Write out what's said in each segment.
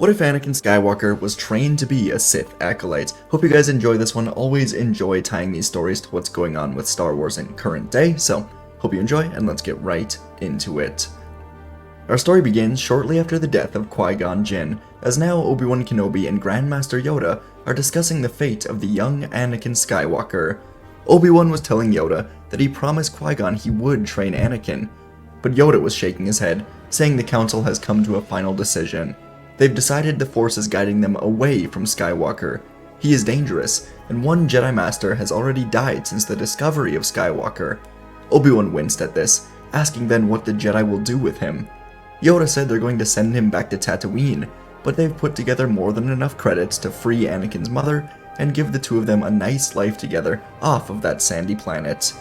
What if Anakin Skywalker was trained to be a Sith Acolyte? Hope you guys enjoy this one. Always enjoy tying these stories to what's going on with Star Wars in current day, so hope you enjoy, and let's get right into it. Our story begins shortly after the death of Qui-Gon Jinn, as now Obi-Wan Kenobi and Grandmaster Yoda are discussing the fate of the young Anakin Skywalker. Obi-Wan was telling Yoda that he promised Qui-Gon he would train Anakin, but Yoda was shaking his head, saying the Council has come to a final decision. They've decided the Force is guiding them away from Skywalker. He is dangerous, and one Jedi Master has already died since the discovery of Skywalker. Obi-Wan winced at this, asking then what the Jedi will do with him. Yoda said they're going to send him back to Tatooine, but they've put together more than enough credits to free Anakin's mother and give the two of them a nice life together off of that sandy planet.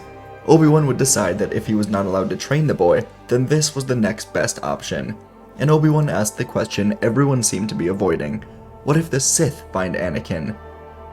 Obi-Wan would decide that if he was not allowed to train the boy, then this was the next best option. And Obi-Wan asked the question everyone seemed to be avoiding: what if the Sith find Anakin?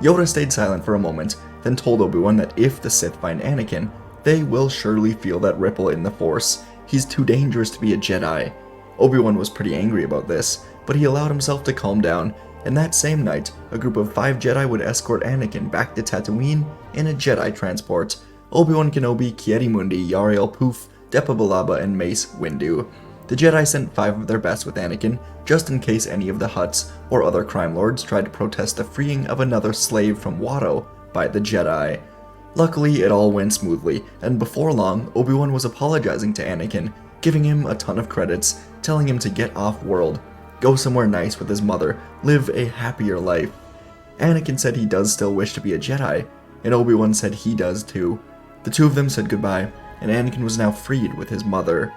Yoda stayed silent for a moment, then told Obi-Wan that if the Sith find Anakin, they will surely feel that ripple in the Force. He's too dangerous to be a Jedi. Obi-Wan was pretty angry about this, but he allowed himself to calm down, and that same night, a group of 5 Jedi would escort Anakin back to Tatooine in a Jedi transport: Obi-Wan Kenobi, Ki-Adi-Mundi, Yarael Poof, Depa Billaba, and Mace Windu. The Jedi sent 5 of their best with Anakin, just in case any of the Hutts or other crime lords tried to protest the freeing of another slave from Watto by the Jedi. Luckily, it all went smoothly, and before long, Obi-Wan was apologizing to Anakin, giving him a ton of credits, telling him to get off-world, go somewhere nice with his mother, live a happier life. Anakin said he does still wish to be a Jedi, and Obi-Wan said he does too. The two of them said goodbye, and Anakin was now freed with his mother.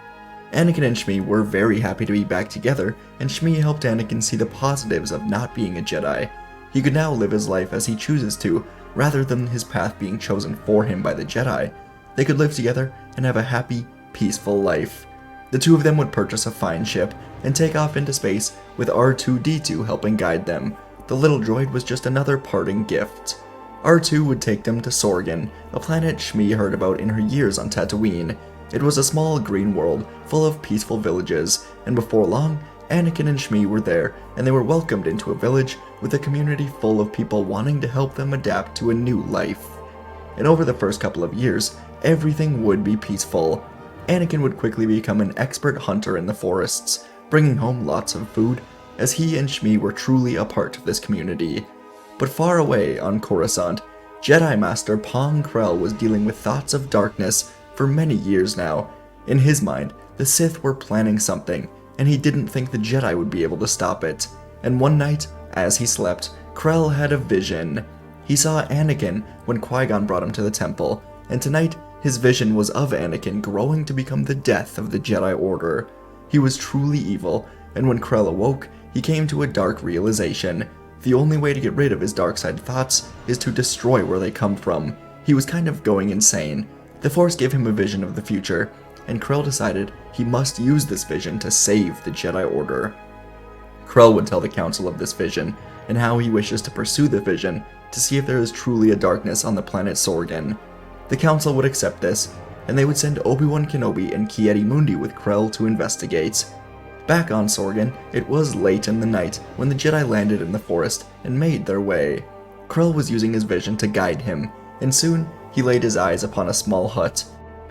Anakin and Shmi were very happy to be back together, and Shmi helped Anakin see the positives of not being a Jedi. He could now live his life as he chooses to, rather than his path being chosen for him by the Jedi. They could live together and have a happy, peaceful life. The two of them would purchase a fine ship and take off into space with R2-D2 helping guide them. The little droid was just another parting gift. R2 would take them to Sorgan, a planet Shmi heard about in her years on Tatooine. It was a small green world full of peaceful villages, and before long, Anakin and Shmi were there, and they were welcomed into a village with a community full of people wanting to help them adapt to a new life. And over the first couple of years, everything would be peaceful. Anakin would quickly become an expert hunter in the forests, bringing home lots of food, as he and Shmi were truly a part of this community. But far away on Coruscant, Jedi Master Pong Krell was dealing with thoughts of darkness for many years now. In his mind, the Sith were planning something, and he didn't think the Jedi would be able to stop it. And one night, as he slept, Krell had a vision. He saw Anakin when Qui-Gon brought him to the temple, and tonight his vision was of Anakin growing to become the death of the Jedi Order. He was truly evil, and when Krell awoke, he came to a dark realization. The only way to get rid of his dark side thoughts is to destroy where they come from. He was kind of going insane. The Force gave him a vision of the future, and Krell decided he must use this vision to save the Jedi Order. Krell would tell the Council of this vision, and how he wishes to pursue the vision to see if there is truly a darkness on the planet Sorgan. The Council would accept this, and they would send Obi-Wan Kenobi and Ki-Adi-Mundi with Krell to investigate. Back on Sorgan, it was late in the night when the Jedi landed in the forest and made their way. Krell was using his vision to guide him, and soon he laid his eyes upon a small hut.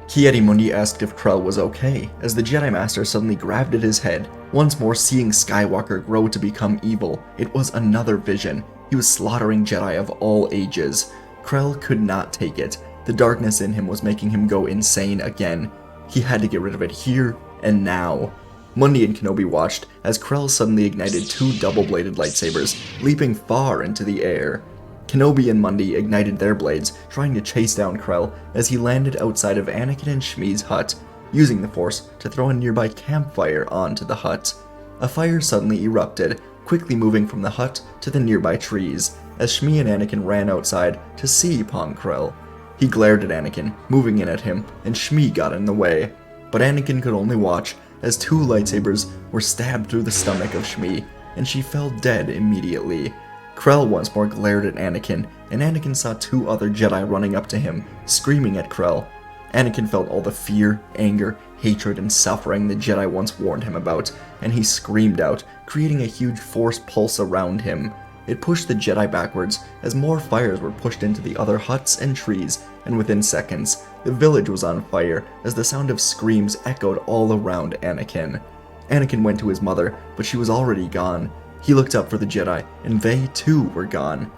Ki-Adi-Mundi asked if Krell was okay, as the Jedi Master suddenly grabbed at his head, once more seeing Skywalker grow to become evil. It was another vision. He was slaughtering Jedi of all ages. Krell could not take it. The darkness in him was making him go insane again. He had to get rid of it here and now. Mundi and Kenobi watched as Krell suddenly ignited 2 double-bladed lightsabers, leaping far into the air. Kenobi and Mundi ignited their blades, trying to chase down Krell as he landed outside of Anakin and Shmi's hut, using the Force to throw a nearby campfire onto the hut. A fire suddenly erupted, quickly moving from the hut to the nearby trees, as Shmi and Anakin ran outside to see Pong Krell. He glared at Anakin, moving in at him, and Shmi got in the way. But Anakin could only watch as 2 lightsabers were stabbed through the stomach of Shmi, and she fell dead immediately. Krell once more glared at Anakin, and Anakin saw 2 other Jedi running up to him, screaming at Krell. Anakin felt all the fear, anger, hatred, and suffering the Jedi once warned him about, and he screamed out, creating a huge force pulse around him. It pushed the Jedi backwards as more fires were pushed into the other huts and trees, and within seconds, the village was on fire as the sound of screams echoed all around Anakin. Anakin went to his mother, but she was already gone. He looked up for the Jedi, and they too were gone.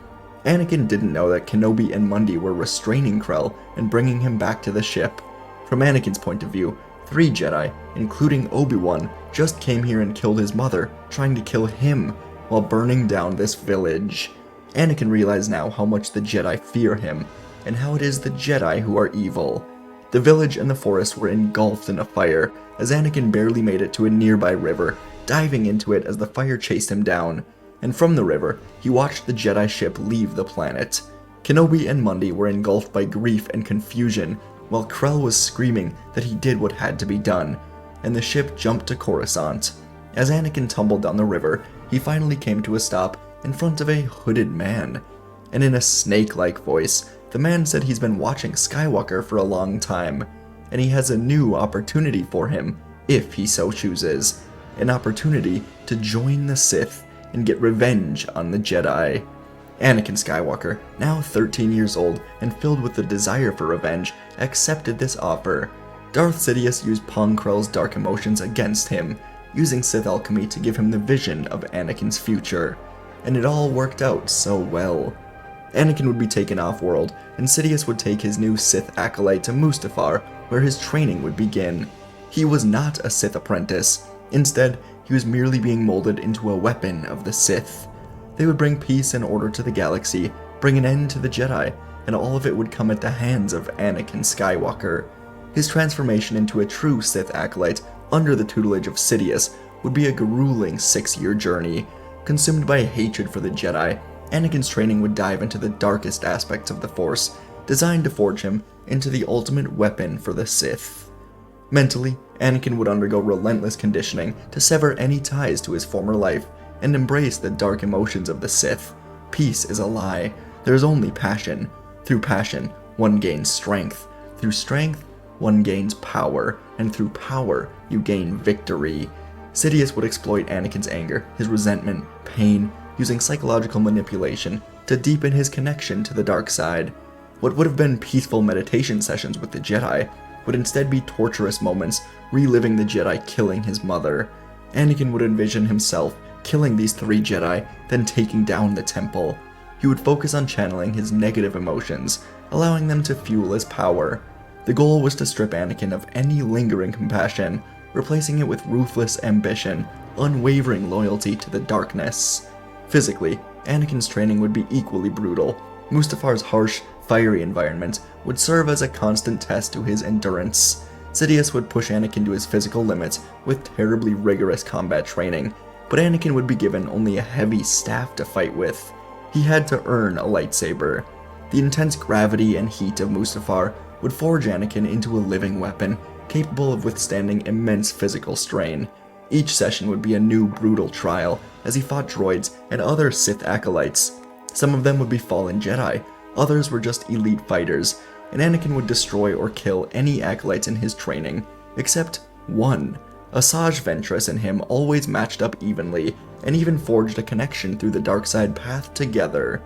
Anakin didn't know that Kenobi and Mundi were restraining Krell and bringing him back to the ship. From Anakin's point of view, 3 Jedi, including Obi-Wan, just came here and killed his mother, trying to kill him, while burning down this village. Anakin realized now how much the Jedi fear him, and how it is the Jedi who are evil. The village and the forest were engulfed in a fire, as Anakin barely made it to a nearby river, diving into it as the fire chased him down. And from the river, he watched the Jedi ship leave the planet. Kenobi and Mundi were engulfed by grief and confusion, while Krell was screaming that he did what had to be done, and the ship jumped to Coruscant. As Anakin tumbled down the river, he finally came to a stop in front of a hooded man. And in a snake-like voice, the man said he's been watching Skywalker for a long time, and he has a new opportunity for him, if he so chooses. An opportunity to join the Sith and get revenge on the Jedi. Anakin Skywalker, now 13 years old and filled with the desire for revenge, accepted this offer. Darth Sidious used Pong Krell's dark emotions against him, using Sith alchemy to give him the vision of Anakin's future. And it all worked out so well. Anakin would be taken off-world, and Sidious would take his new Sith Acolyte to Mustafar, where his training would begin. He was not a Sith apprentice. Instead, he was merely being molded into a weapon of the Sith. They would bring peace and order to the galaxy, bring an end to the Jedi, and all of it would come at the hands of Anakin Skywalker. His transformation into a true Sith Acolyte under the tutelage of Sidious would be a grueling 6-year journey. Consumed by hatred for the Jedi, Anakin's training would dive into the darkest aspects of the Force, designed to forge him into the ultimate weapon for the Sith. Mentally, Anakin would undergo relentless conditioning to sever any ties to his former life and embrace the dark emotions of the Sith. Peace is a lie. There is only passion. Through passion, one gains strength. Through strength, one gains power. And through power, you gain victory. Sidious would exploit Anakin's anger, his resentment, pain, using psychological manipulation to deepen his connection to the dark side. What would have been peaceful meditation sessions with the Jedi would instead be torturous moments reliving the Jedi killing his mother. Anakin would envision himself killing these 3 Jedi, then taking down the temple. He would focus on channeling his negative emotions, allowing them to fuel his power. The goal was to strip Anakin of any lingering compassion, replacing it with ruthless ambition, unwavering loyalty to the darkness. Physically, Anakin's training would be equally brutal. Mustafar's harsh, fiery environment would serve as a constant test to his endurance. Sidious would push Anakin to his physical limits with terribly rigorous combat training, but Anakin would be given only a heavy staff to fight with. He had to earn a lightsaber. The intense gravity and heat of Mustafar would forge Anakin into a living weapon, capable of withstanding immense physical strain. Each session would be a new brutal trial, as he fought droids and other Sith acolytes. Some of them would be fallen Jedi, others were just elite fighters, and Anakin would destroy or kill any acolytes in his training, except one. Asajj Ventress and him always matched up evenly, and even forged a connection through the dark side path together.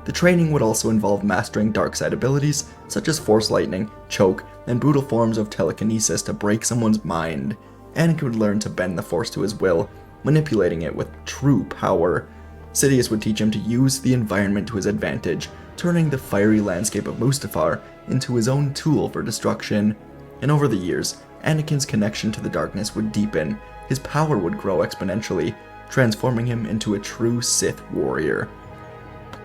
The training would also involve mastering dark side abilities, such as Force Lightning, Choke, and brutal forms of telekinesis to break someone's mind. Anakin would learn to bend the Force to his will, manipulating it with true power. Sidious would teach him to use the environment to his advantage, turning the fiery landscape of Mustafar into his own tool for destruction. And over the years, Anakin's connection to the darkness would deepen, his power would grow exponentially, transforming him into a true Sith warrior.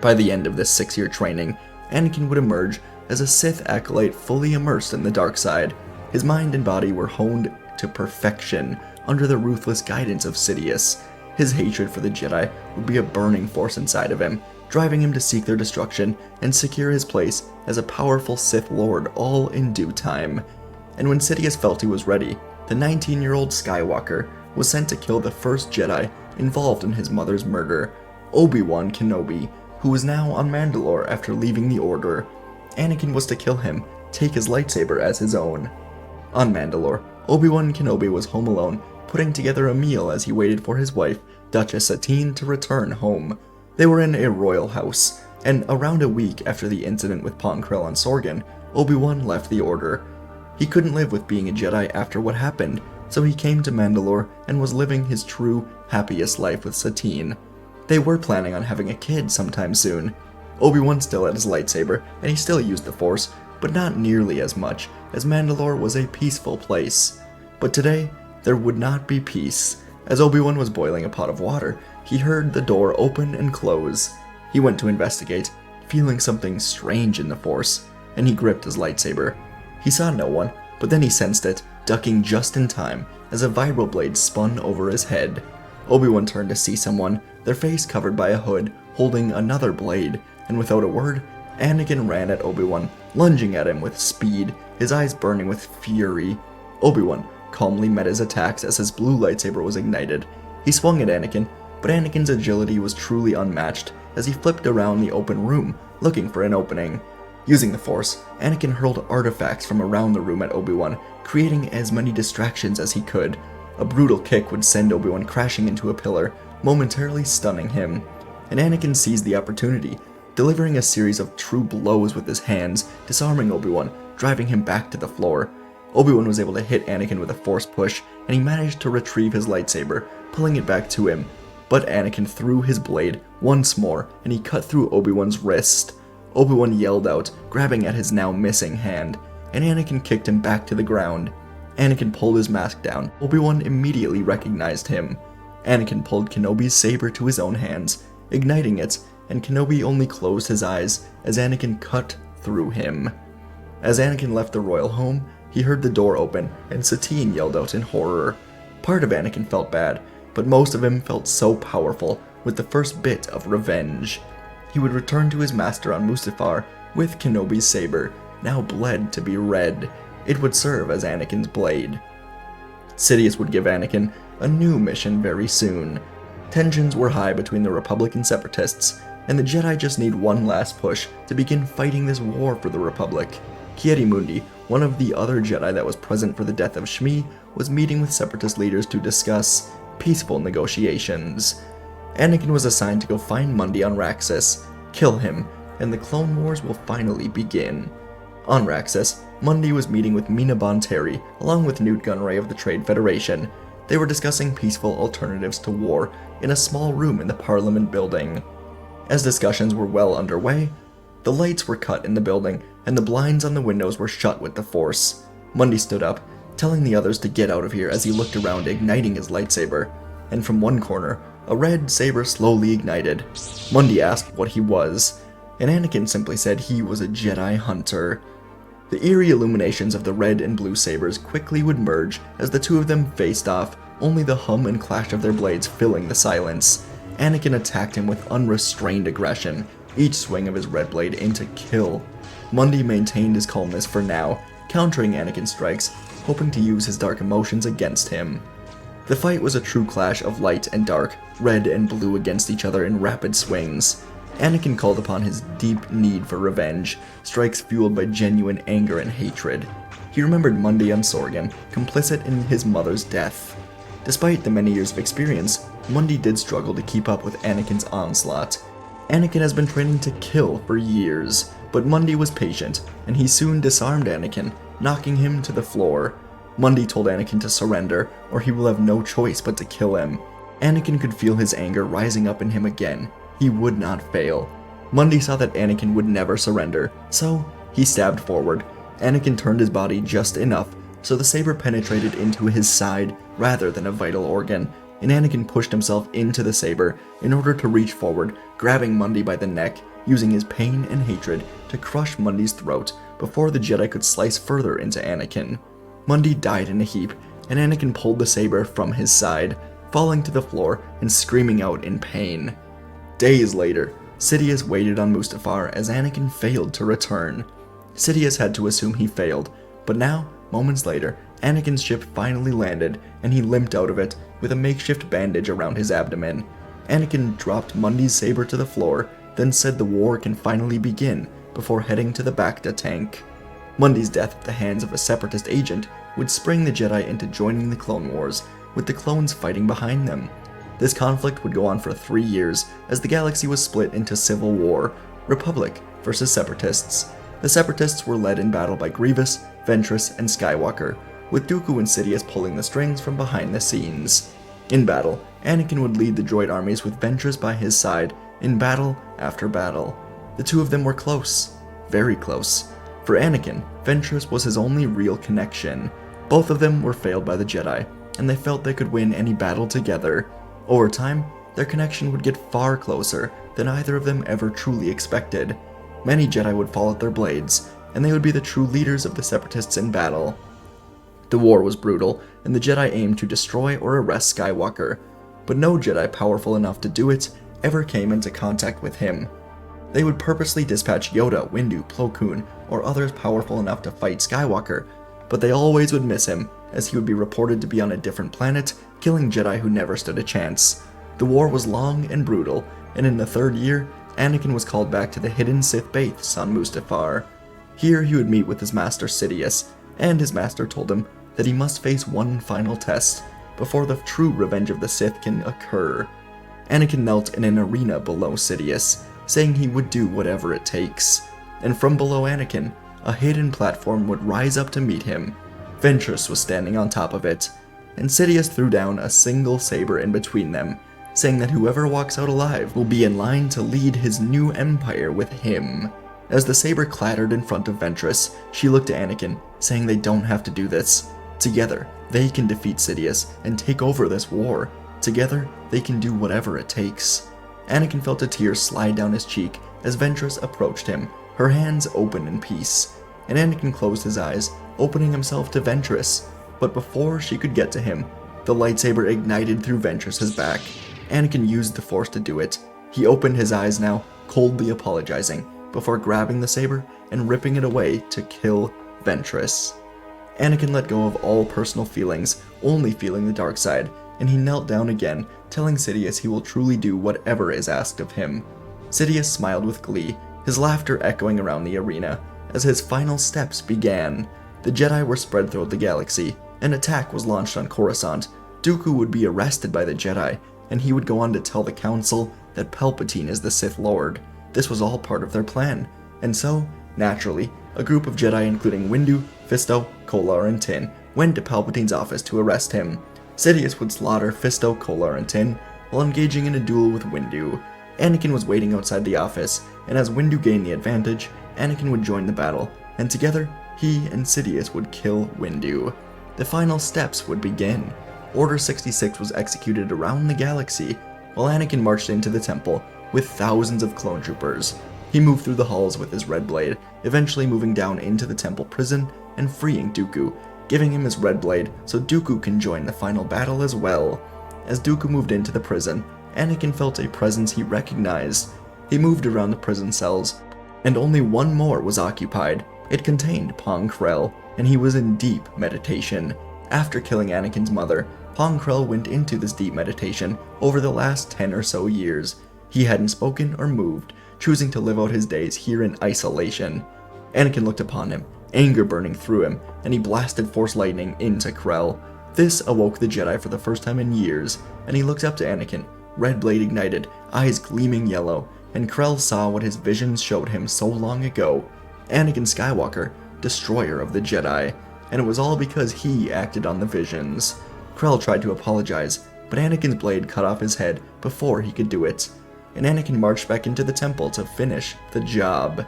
By the end of this 6-year training, Anakin would emerge as a Sith acolyte fully immersed in the dark side. His mind and body were honed to perfection under the ruthless guidance of Sidious. His hatred for the Jedi would be a burning force inside of him, driving him to seek their destruction and secure his place as a powerful Sith Lord, all in due time. And when Sidious felt he was ready, the 19-year-old Skywalker was sent to kill the first Jedi involved in his mother's murder, Obi-Wan Kenobi, who was now on Mandalore after leaving the Order. Anakin was to kill him take his lightsaber as his own. On Mandalore, Obi-Wan Kenobi was home alone, putting together a meal as he waited for his wife, Duchess Satine, to return home. They were in a royal house, and around a week after the incident with Pong Krell on Sorgan, Obi-Wan left the Order. He couldn't live with being a Jedi after what happened, so he came to Mandalore and was living his true, happiest life with Satine. They were planning on having a kid sometime soon. Obi-Wan still had his lightsaber, and he still used the Force, but not nearly as much, as Mandalore was a peaceful place. But today, there would not be peace. As Obi-Wan was boiling a pot of water, he heard the door open and close. He went to investigate, feeling something strange in the Force, and he gripped his lightsaber. He saw no one, but then he sensed it, ducking just in time as a vibroblade spun over his head. Obi-Wan turned to see someone, their face covered by a hood, holding another blade, and without a word, Anakin ran at Obi-Wan, lunging at him with speed, his eyes burning with fury. Obi-Wan calmly met his attacks as his blue lightsaber was ignited. He swung at Anakin, but Anakin's agility was truly unmatched as he flipped around the open room, looking for an opening. Using the Force, Anakin hurled artifacts from around the room at Obi-Wan, creating as many distractions as he could. A brutal kick would send Obi-Wan crashing into a pillar, momentarily stunning him. And Anakin seized the opportunity, delivering a series of true blows with his hands, disarming Obi-Wan, driving him back to the floor. Obi-Wan was able to hit Anakin with a Force push, and he managed to retrieve his lightsaber, pulling it back to him. But Anakin threw his blade once more, and he cut through Obi-Wan's wrist. Obi-Wan yelled out, grabbing at his now missing hand, and Anakin kicked him back to the ground. Anakin pulled his mask down. Obi-Wan immediately recognized him. Anakin pulled Kenobi's saber to his own hands, igniting it, and Kenobi only closed his eyes as Anakin cut through him. As Anakin left the royal home, he heard the door open, and Satine yelled out in horror. Part of Anakin felt bad, but most of him felt so powerful with the first bit of revenge. He would return to his master on Mustafar with Kenobi's saber, now bled to be red. It would serve as Anakin's blade. Sidious would give Anakin a new mission very soon. Tensions were high between the Republic and Separatists, and the Jedi just need one last push to begin fighting this war for the Republic. Ki-Adi-Mundi, one of the other Jedi that was present for the death of Shmi, was meeting with Separatist leaders to discuss peaceful negotiations. Anakin was assigned to go find Mundi on Raxus, kill him, and the Clone Wars will finally begin. On Raxus, Mundi was meeting with Mina Bonteri, along with Newt Gunray of the Trade Federation. They were discussing peaceful alternatives to war in a small room in the Parliament building. As discussions were well underway, the lights were cut in the building, and the blinds on the windows were shut with the Force. Mundi stood up, telling the others to get out of here as he looked around, igniting his lightsaber. And from one corner, a red saber slowly ignited. Mundi asked what he was, and Anakin simply said he was a Jedi hunter. The eerie illuminations of the red and blue sabers quickly would merge as the two of them faced off, only the hum and clash of their blades filling the silence. Anakin attacked him with unrestrained aggression, each swing of his red blade into kill. Mundi maintained his calmness for now, countering Anakin's strikes, hoping to use his dark emotions against him. The fight was a true clash of light and dark, red and blue against each other in rapid swings. Anakin called upon his deep need for revenge, strikes fueled by genuine anger and hatred. He remembered Mundi on Sorgan, complicit in his mother's death. Despite the many years of experience, Mundi did struggle to keep up with Anakin's onslaught. Anakin has been training to kill for years, but Mundi was patient, and he soon disarmed Anakin, knocking him to the floor. Mundi told Anakin to surrender, or he will have no choice but to kill him. Anakin could feel his anger rising up in him again. He would not fail. Mundi saw that Anakin would never surrender, so he stabbed forward. Anakin turned his body just enough so the saber penetrated into his side rather than a vital organ, and Anakin pushed himself into the saber in order to reach forward, grabbing Mundi by the neck, using his pain and hatred to crush Mundi's throat before the Jedi could slice further into Anakin. Mundi died in a heap, and Anakin pulled the saber from his side, falling to the floor and screaming out in pain. Days later, Sidious waited on Mustafar as Anakin failed to return. Sidious had to assume he failed, but now, moments later, Anakin's ship finally landed, and he limped out of it with a makeshift bandage around his abdomen. Anakin dropped Mundi's saber to the floor, then said the war can finally begin before heading to the Bacta tank. Mundy's death at the hands of a Separatist agent would spring the Jedi into joining the Clone Wars, with the clones fighting behind them. This conflict would go on for 3 years, as the galaxy was split into civil war, Republic versus Separatists. The Separatists were led in battle by Grievous, Ventress, and Skywalker, with Dooku and Sidious pulling the strings from behind the scenes. In battle, Anakin would lead the droid armies with Ventress by his side, in battle after battle. The two of them were close, very close. For Anakin, Ventress was his only real connection. Both of them were failed by the Jedi, and they felt they could win any battle together. Over time, their connection would get far closer than either of them ever truly expected. Many Jedi would fall at their blades, and they would be the true leaders of the Separatists in battle. The war was brutal, and the Jedi aimed to destroy or arrest Skywalker, but no Jedi powerful enough to do it ever came into contact with him. They would purposely dispatch Yoda, Windu, Plo Koon, or others powerful enough to fight Skywalker, but they always would miss him, as he would be reported to be on a different planet, killing Jedi who never stood a chance. The war was long and brutal, and in the 3rd year, Anakin was called back to the hidden Sith base on Mustafar. Here he would meet with his master Sidious, and his master told him that he must face one final test before the true revenge of the Sith can occur. Anakin knelt in an arena below Sidious, saying he would do whatever it takes. And from below Anakin, a hidden platform would rise up to meet him. Ventress was standing on top of it, and Sidious threw down a single saber in between them, saying that whoever walks out alive will be in line to lead his new empire with him. As the saber clattered in front of Ventress, she looked to Anakin, saying they don't have to do this. Together, they can defeat Sidious and take over this war. Together, they can do whatever it takes. Anakin felt a tear slide down his cheek as Ventress approached him, her hands open in peace, and Anakin closed his eyes, opening himself to Ventress. But before she could get to him, the lightsaber ignited through Ventress's back. Anakin used the Force to do it. He opened his eyes now, coldly apologizing, before grabbing the saber and ripping it away to kill Ventress. Anakin let go of all personal feelings, only feeling the dark side, and he knelt down again, telling Sidious he will truly do whatever is asked of him. Sidious smiled with glee, his laughter echoing around the arena. As his final steps began, the Jedi were spread throughout the galaxy. An attack was launched on Coruscant. Dooku would be arrested by the Jedi, and he would go on to tell the Council that Palpatine is the Sith Lord. This was all part of their plan, and so, naturally, a group of Jedi including Windu, Fisto, Kolar, and Tin went to Palpatine's office to arrest him. Sidious would slaughter Fisto, Kolar, and Tin while engaging in a duel with Windu. Anakin was waiting outside the office, and as Windu gained the advantage, Anakin would join the battle, and together, he and Sidious would kill Windu. The final steps would begin. Order 66 was executed around the galaxy, while Anakin marched into the temple with thousands of clone troopers. He moved through the halls with his red blade, eventually moving down into the temple prison and freeing Dooku, giving him his red blade so Dooku can join the final battle as well. As Dooku moved into the prison, Anakin felt a presence he recognized. He moved around the prison cells, and only one more was occupied. It contained Pong Krell, and he was in deep meditation. After killing Anakin's mother, Pong Krell went into this deep meditation over the last 10 or so years. He hadn't spoken or moved, choosing to live out his days here in isolation. Anakin looked upon him, anger burning through him, and he blasted Force lightning into Krell. This awoke the Jedi for the first time in years, and he looked up to Anakin, red blade ignited, eyes gleaming yellow, and Krell saw what his visions showed him so long ago. Anakin Skywalker, destroyer of the Jedi, and it was all because he acted on the visions. Krell tried to apologize, but Anakin's blade cut off his head before he could do it, and Anakin marched back into the temple to finish the job.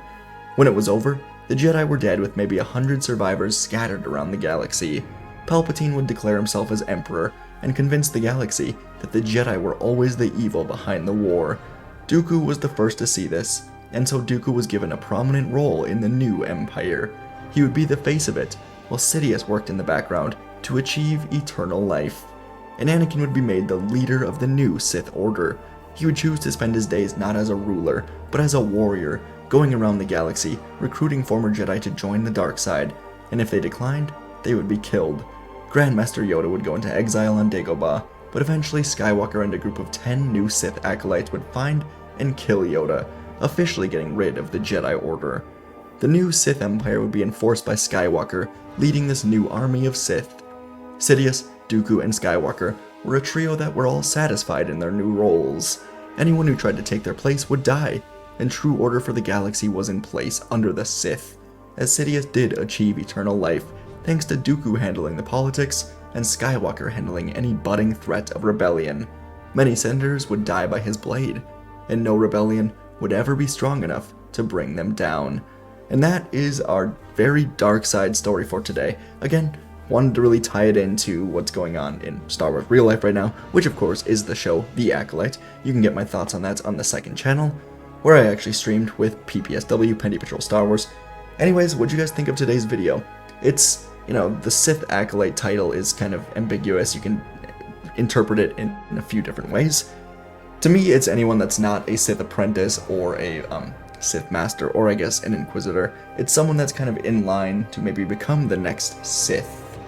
When it was over, the Jedi were dead with maybe 100 survivors scattered around the galaxy. Palpatine would declare himself as Emperor and convince the galaxy that the Jedi were always the evil behind the war. Dooku was the first to see this, and so Dooku was given a prominent role in the new Empire. He would be the face of it, while Sidious worked in the background to achieve eternal life. And Anakin would be made the leader of the new Sith Order. He would choose to spend his days not as a ruler, but as a warrior, going around the galaxy, recruiting former Jedi to join the dark side, and if they declined, they would be killed. Grandmaster Yoda would go into exile on Dagobah, but eventually Skywalker and a group of 10 new Sith acolytes would find and kill Yoda, officially getting rid of the Jedi Order. The new Sith Empire would be enforced by Skywalker, leading this new army of Sith. Sidious, Dooku, and Skywalker were a trio that were all satisfied in their new roles. Anyone who tried to take their place would die, and true order for the galaxy was in place under the Sith, as Sidious did achieve eternal life thanks to Dooku handling the politics and Skywalker handling any budding threat of rebellion. Many senators would die by his blade, and no rebellion would ever be strong enough to bring them down. And that is our very dark side story for today. Again, wanted to really tie it into what's going on in Star Wars real life right now, which of course is the show The Acolyte. You can get my thoughts on that on the second channel, where I actually streamed with PPSW, Pendy Patrol Star Wars. Anyways, what'd you guys think of today's video? It's, the Sith Acolyte title is kind of ambiguous. You can interpret it in a few different ways. To me, it's anyone that's not a Sith apprentice or a Sith master, or I guess an Inquisitor. It's someone that's kind of in line to maybe become the next Sith.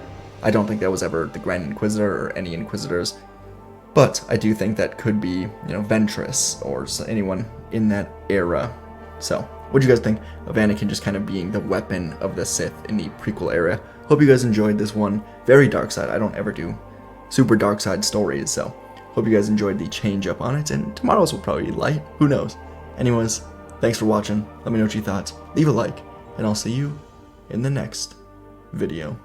I don't think that was ever the Grand Inquisitor or any Inquisitors, but I do think that could be, Ventress or anyone in that era. So, what do you guys think of Anakin just kind of being the weapon of the Sith in the prequel era? Hope you guys enjoyed this one. Very dark side. I don't ever do super dark side stories, so hope you guys enjoyed the change up on it, and tomorrow's will probably be light. Who knows? Anyways, thanks for watching. Let me know what you thought. Leave a like, and I'll see you in the next video.